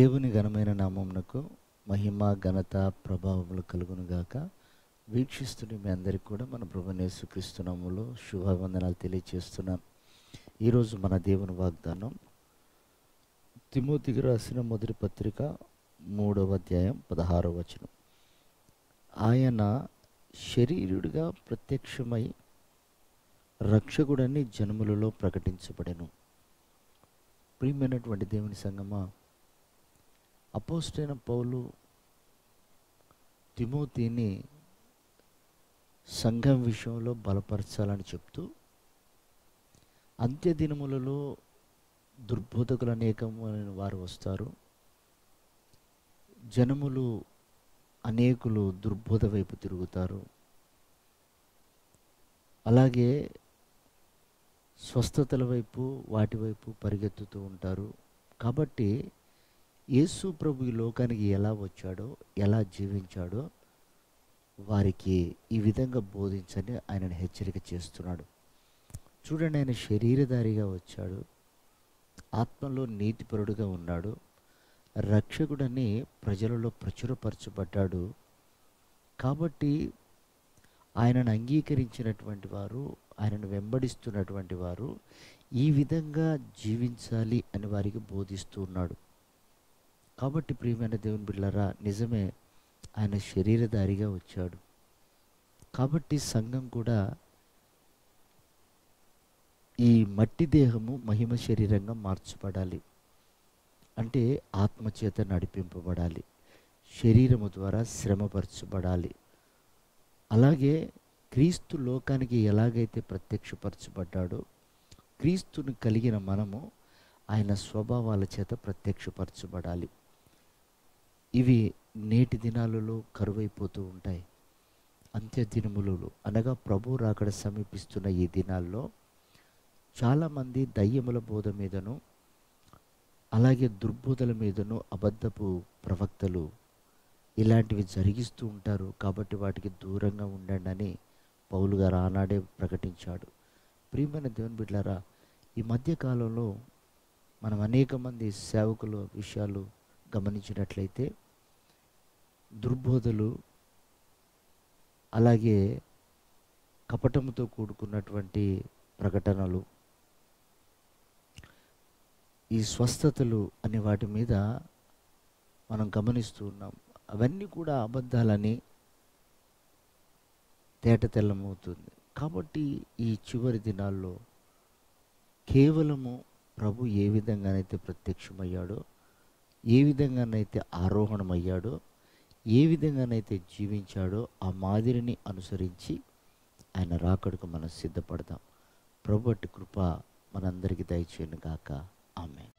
దేవుని ఘనమైన నామమునకు మహిమ ఘనత ప్రభావములు కలుగునుగాక. వీక్షిస్తున్న మీ అందరికీ కూడా మన ప్రభువైన యేసుక్రీస్తు నామములో శుభవందనాలు తెలియజేస్తున్నాను. ఈరోజు మన దేవుని వాగ్దానం తిమోతికి రాసిన మొదటి పత్రిక 3వ అధ్యాయం 16వ వచనం. ఆయన శరీరుడిగా ప్రత్యక్షమై రక్షకుడని జనములలో ప్రకటించబడెను. ప్రియమైనటువంటి దేవుని సంగమా, అపోస్తలుడైన పౌలు తిమోతిని సంఘం విషయంలో బలపరచాలని చెప్తూ, అంత్యదినములలో దుర్బోధకులు అనేకమైన వారు వస్తారు, జనములు అనేకులు దుర్బోధ వైపు తిరుగుతారు, అలాగే స్వస్థతల వైపు వాటి వైపు పరిగెత్తుతూ ఉంటారు. కాబట్టి యేసు ప్రభు ఈ లోకానికి ఎలా వచ్చాడో, ఎలా జీవించాడో వారికి ఈ విధంగా బోధించని ఆయనను హెచ్చరిక చేస్తున్నాడు. చూడండి, ఆయన శరీరధారిగా వచ్చాడు, ఆత్మలో నీతిపరుడుగా ఉన్నాడు, రక్షకుడని ప్రజలలో ప్రచురపరచబడ్డాడు. కాబట్టి ఆయనను అంగీకరించినటువంటి వారు, ఆయనను వెంబడిస్తున్నటువంటి వారు ఈ విధంగా జీవించాలి అని వారికి బోధిస్తూ ఉన్నాడు. కాబట్టి ప్రియమైన దేవుని బిడ్డలారా, నిజమే ఆయన శరీరధారిగా వచ్చాడు. కాబట్టి సంఘం కూడా ఈ మట్టి దేహము మహిమ శరీరంగా మార్చబడాలి. అంటే ఆత్మచేత నడిపింపబడాలి, శరీరము ద్వారా శ్రమపరచబడాలి. అలాగే క్రీస్తు లోకానికి ఎలాగైతే ప్రత్యక్షపరచబడ్డాడో, క్రీస్తుని కలిగిన మనము ఆయన స్వభావాల చేత ప్రత్యక్షపరచబడాలి. ఇవి నేటి దినాలలో కరువైపోతూ ఉంటాయి. అంత్యదినములలో అనగా ప్రభు రాకడ సమీపిస్తున్న ఈ దినాల్లో చాలామంది దయ్యముల బోధ మీదను, అలాగే దుర్బోధల మీదను అబద్ధపు ప్రవక్తలు ఇలాంటివి జరిగిస్తూ ఉంటారు. కాబట్టి వాటికి దూరంగా ఉండండి అని పౌలు గారు ఆనాడే ప్రకటించాడు. ప్రియమైన దేవుని బిడ్డలారా, ఈ మధ్యకాలంలో మనం అనేక మంది సేవకుల విషయాలు గమనించినట్లయితే దుర్బోధలు, అలాగే కపటముతో కూడుకున్నటువంటి ప్రకటనలు, ఈ స్వస్థతలు అనే వాటి మీద మనం గమనిస్తూ ఉన్నాం. అవన్నీ కూడా అబద్ధాలని తేటతెల్లమవుతుంది. కాబట్టి ఈ చివరి దినాల్లో కేవలము ప్రభు ఏ విధంగానైతే ప్రత్యక్షమయ్యాడో, ఏ విధంగానైతే ఆరోహణమయ్యాడో, ఏ విధంగానైతే జీవించాడో ఆ మాదిరిని అనుసరించి ఆయన రాకడకు మనం సిద్ధపడదాం. ప్రభు అట్టి కృప మనందరికీ దయచేయును గాక. ఆమేన్.